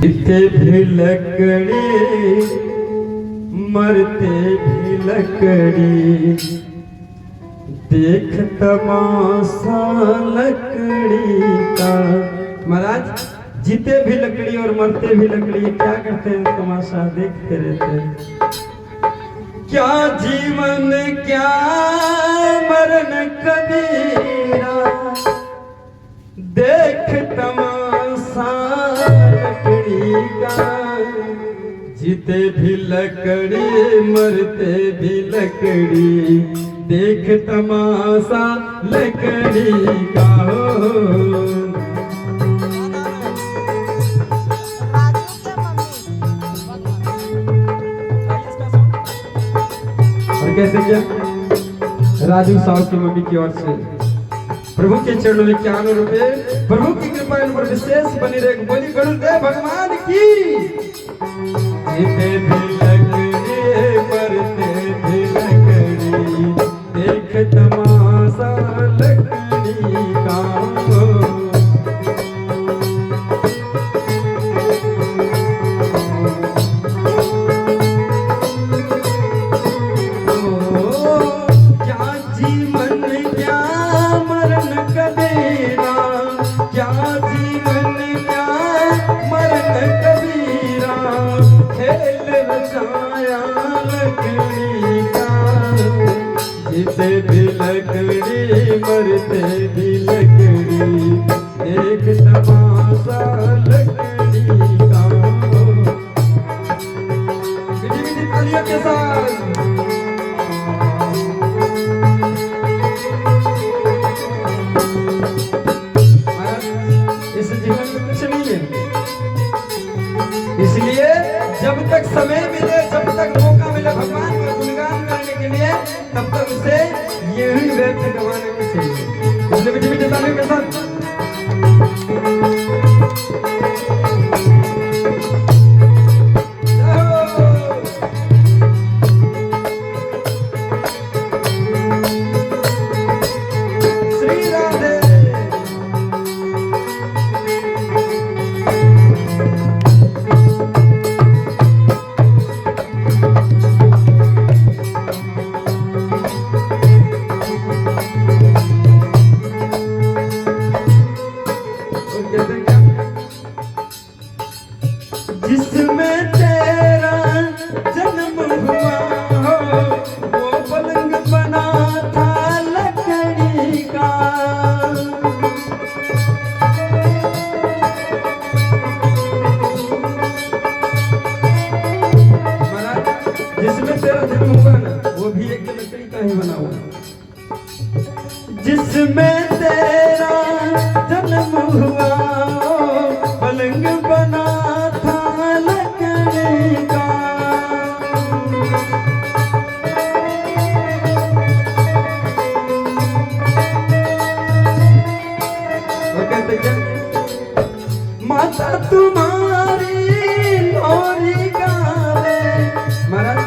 जीते भी लकड़ी मरते भी लकड़ी, देख तमाशा लकड़ी का। महाराज जीते भी लकड़ी और मरते भी लकड़ी, क्या करते हैं? तमाशा देखते रहते हैं। क्या जीवन क्या मरण कबीरा, देख तमाशा लकड़ी का। जीते भी लकड़ी मरते भी लकड़ी, देख तमाशा लकड़ी का। और कहते क्या? राजू साहब की मम्मी की ओर से प्रभु के चरणों में 51 रुपए, प्रभु की कृपा इन पर विशेष बनी रहे। बोली गुरुदेव भगवान की। जीते भी लकड़ी मरते भी लकड़ी, देख तमाशा लकड़ी का। जीते भी लकड़ी मरते भी लकड़ी, एक तमाशा लकड़ी का। विधि तालियों के साथ इस जीवन में कुछ नहीं है, इसलिए जब तक समय मिले, जब तक मौका मिले भगवान का गुणगान करने के लिए, तब तक उसे यही व्यर्थ गंवाने में चाहिए। इसलिए मीठे मीठे तालियों के साथ श्री राधे। जिसमें तेरा जन्म हुआ हो, वो पलंग बना था लकड़ी का। जिसमें तेरा जन्म हुआ ना, वो भी एक लकड़ी का ही बना हुआ। जिसमें तेरा जन्म हुआ, पलंग बना था लकड़ी का। वो कहते क्या? माता तुम्हारी लोरी गावे। महाराज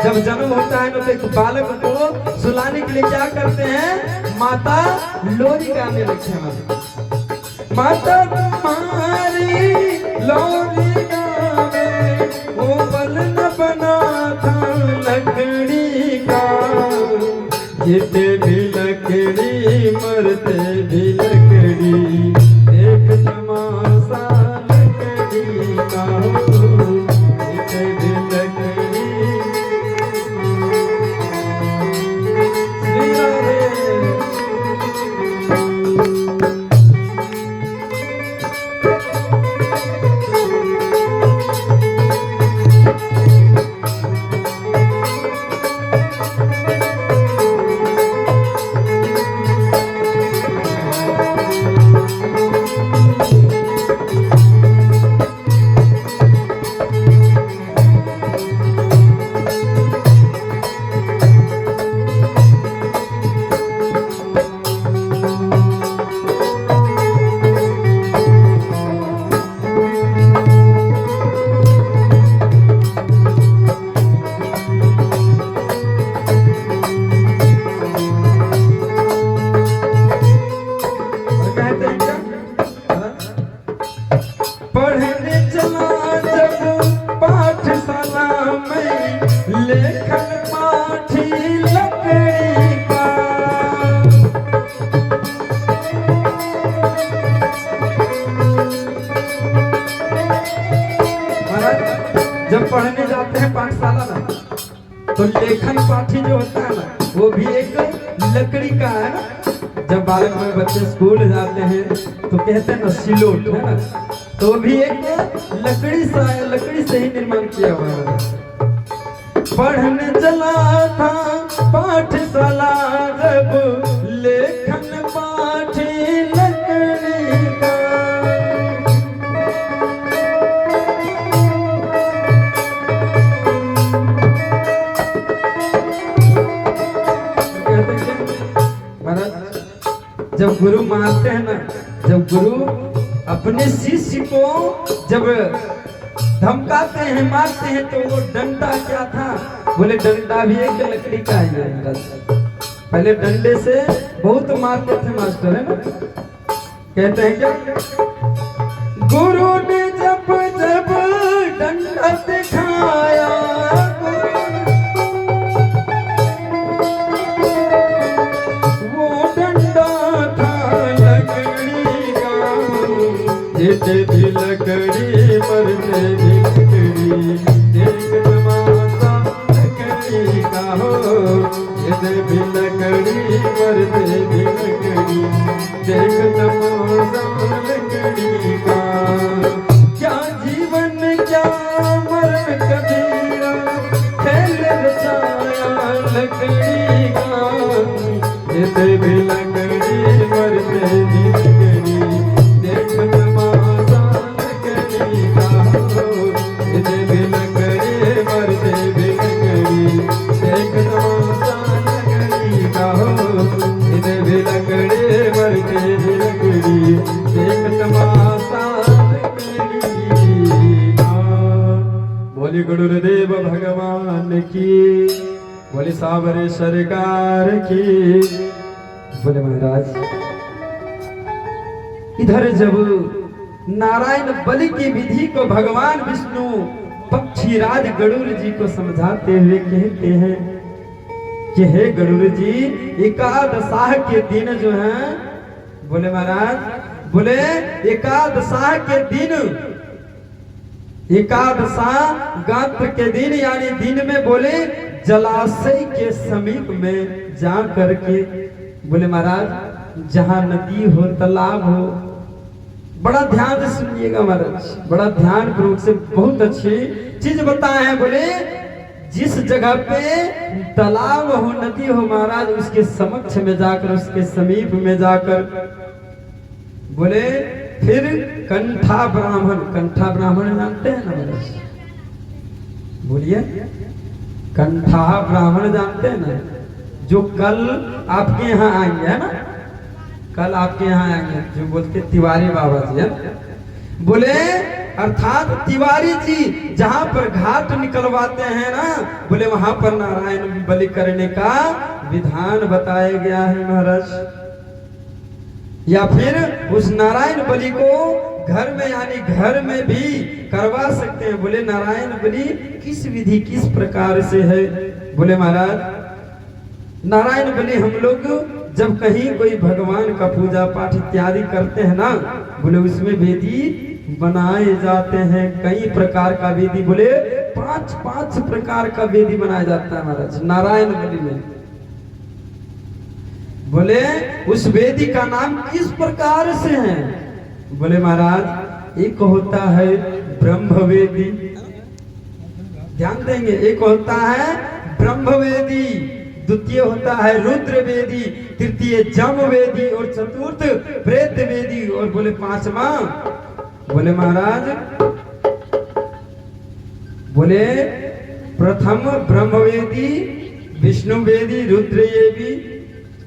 जब जन्म होता है तो एक बालक को सुलाने के लिए क्या करते हैं? माता लोरी गाने लगते हैं। माता तुम्हारी लोरी गावे, वो पलंग बना था लकड़ी का। जीते भी लकड़ी मरते भी लकड़ी, एक तमाशा लकड़ी का। जीते भी लकड़ी। श्री राधे। लेखन पाठी लकड़ी का। जब पढ़ने जाते हैं पाठशाला ना, तो लेखन पाठी जो होता है ना, वो भी एक लकड़ी का है ना। जब बालक में बच्चे स्कूल जाते हैं तो कहते हैं ना सिलोट है ना, तो भी एक लकड़ी से ही निर्माण किया हुआ है। पढ़ने चला था पाठशाला जब लेखन पाठी लकड़ी का। जब गुरु मारते हैं ना, जब गुरु अपने शिष्य को जब धमकाते हैं मारते हैं, तो वो डंडा क्या था? बोले डंडा भी एक लकड़ी का है। पहले डंडे से बहुत मारते थे मास्टर है ना। कहते हैं क्या, गुरु ने जब जब डंडा दिखाया, जिते भी लकड़ी मरते भी लकड़ी, देख तमाशा लकड़ी का हो। जिते भी लकड़ी मरते भी लकड़ी, देख तमाशा लकड़ी का। क्या जीवन क्या मरण कबीरा, खेल रचाया लकड़ी का। जिते भी लकड़ी मरते भी लकड़ी, देख तमाशा लकड़ी का हो। जिते भी लकड़ी मरते भी लकड़ी, देख तमाशा लकड़ी का हो। जिते भी लकड़ी मरते भी लकड़ी, देख तमाशा लकड़ी का। बोले गुरुदेव भगवान की, बोले सावरे सरकार की। बोले महाराज, इधर जब नारायण बलि की विधि को भगवान विष्णु पक्षीराज गरुड़ जी को समझाते हुए कहते हैं कि हे गरुड़ जी, एकादशाह के दिन जो है, बोले महाराज, बोले एकादशाह के दिन, एकादशा गात्र के दिन यानी दिन में, बोले जलाशय के समीप में जा करके, बोले महाराज जहां नदी हो तालाब हो, बड़ा ध्यान से सुनिएगा महाराज, बड़ा ध्यान पूर्वक से, बहुत अच्छी चीज बताए हैं। बोले जिस जगह पे तालाब हो नदी हो महाराज, उसके समक्ष में जाकर, उसके समीप में जाकर, बोले फिर कंठा ब्राह्मण, कंठा ब्राह्मण जानते हैं ना महाराज? बोलिए, कंठा ब्राह्मण जानते हैं ना? जो कल आपके यहाँ आएंगे है ना, कल आपके यहाँ आएंगे, जो बोलते तिवारी बाबा जी है, बोले अर्थात तिवारी जी जहाँ पर घाट निकलवाते हैं ना, बोले वहां पर नारायण बलि करने का विधान बताया गया है महाराज। या फिर उस नारायण बलि को घर में यानी घर में भी करवा सकते हैं। बोले नारायण बलि किस विधि किस प्रकार से है? बोले महाराज नारायण बलि हम लोग जब कहीं कोई भगवान का पूजा पाठ इत्यादि करते हैं ना, बोले उसमें वेदी बनाए जाते हैं, कई प्रकार का वेदी, बोले 5 प्रकार का वेदी बनाया जाता है महाराज नारायण बलि में। बोले उस वेदी का नाम किस प्रकार से है? बोले महाराज एक होता है ब्रह्म वेदी, ध्यान देंगे, एक होता है ब्रह्म वेदी, द्वितीय होता है रुद्र वेदी, तृतीय जम वेदी और चतुर्थ प्रेत वेदी, और बोले 5वां, बोले महाराज, बोले प्रथम ब्रह्म वेदी, विष्णु वेदी,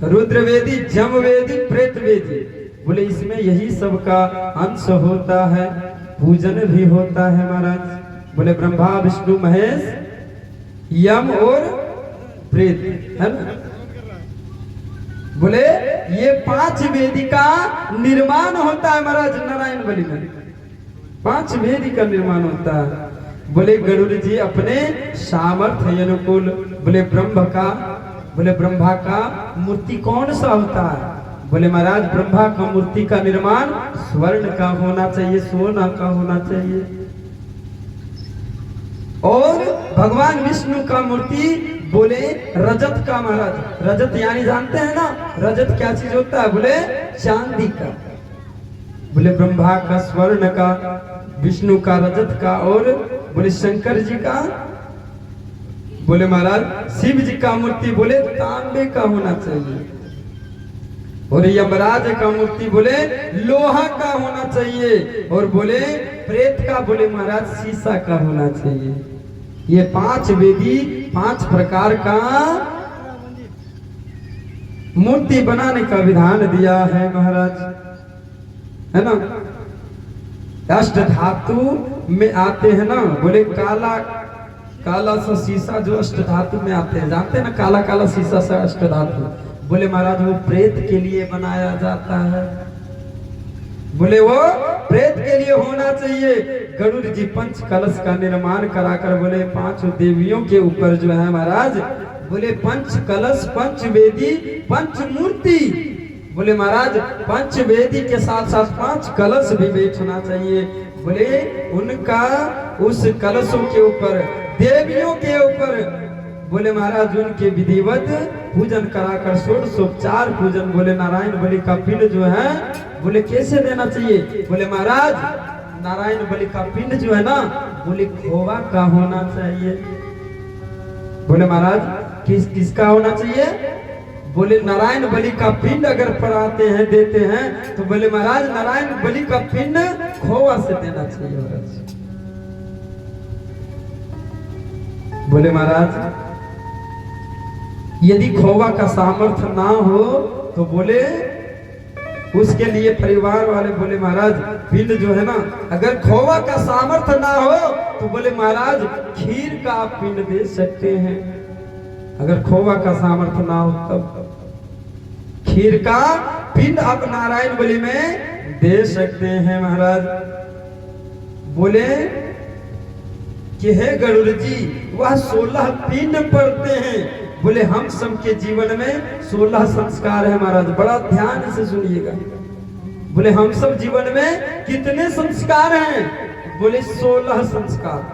रुद्र वेदी, जम वेदी, प्रेत वेदी। बोले इसमें यही सब का अंश होता है, पूजन भी होता है महाराज। बोले ब्रह्मा विष्णु महेश यम और प्रेत है ना। बोले ये 5 वेदी का निर्माण होता है महाराज नारायण बलि में, 5 वेदी का निर्माण होता है। बोले गरुड़ जी अपने सामर्थ्य अनुकूल, बोले ब्रह्मा का मूर्ति कौन सा होता है? बोले महाराज ब्रह्मा का मूर्ति का निर्माण स्वर्ण का होना चाहिए, सोना का होना चाहिए। और भगवान विष्णु का मूर्ति बोले रजत का। महाराज रजत यानी जानते हैं ना, रजत क्या चीज होता है? बोले चांदी का। बोले ब्रह्मा का स्वर्ण का, विष्णु का रजत का, और बोले शंकर जी का, बोले महाराज शिव जी का मूर्ति बोले तांबे का होना चाहिए। और यमराज का मूर्ति बोले लोहा का होना चाहिए। और बोले प्रेत का बोले महाराज शीशा का होना चाहिए। ये 5 वेदी 5 प्रकार का मूर्ति बनाने का विधान दिया है महाराज, है ना। अष्ट धातु में आते हैं ना, बोले काला काला सा शीशा जो अष्ट धातु में आते हैं, जानते हैं ना, काला काला शीशा सा अष्ट धातु। बोले महाराज वो प्रेत के लिए बनाया जाता है, बोले वो प्रेत के लिए होना चाहिए। गरुड़ जी 5 कलश का निर्माण कराकर बोले 5 देवियों के ऊपर जो है महाराज, बोले 5 कलश 5 वेदी 5 मूर्ति। बोले महाराज 5 वेदी के साथ साथ 5 कलश भी बैठना चाहिए। बोले उनका उस कलशों के ऊपर, देवियों के ऊपर, बोले महाराज उनके विधिवत पूजन कराकर षोडशोपचार पूजन, बोले नारायण बलि का पिंड जो है बोले कैसे देना चाहिए? बोले महाराज नारायण बलि का पिंड जो है ना, बोले खोवा का होना चाहिए। बोले महाराज किसका होना चाहिए? बोले नारायण बलि का पिंड अगर पढ़ाते हैं देते हैं तो बोले महाराज नारायण बलि का पिंड खोवा से देना चाहिए महाराज। बोले महाराज यदि खोवा का सामर्थ्य ना हो तो बोले उसके लिए परिवार वाले बोले महाराज पिंड जो है ना, अगर खोवा का सामर्थ्य ना हो तो बोले महाराज खीर का आप पिंड दे सकते हैं। अगर खोवा का सामर्थ्य ना हो तब खीर का पिंड आप नारायण बलि में दे सकते हैं महाराज। बोले कि हे गरुड़ जी वह 16 पिंड पड़ते हैं। बोले हम सबके जीवन में 16 संस्कार है महाराज, बड़ा ध्यान से सुनिएगा। बोले हम सब जीवन में कितने संस्कार हैं? बोले 16 संस्कार।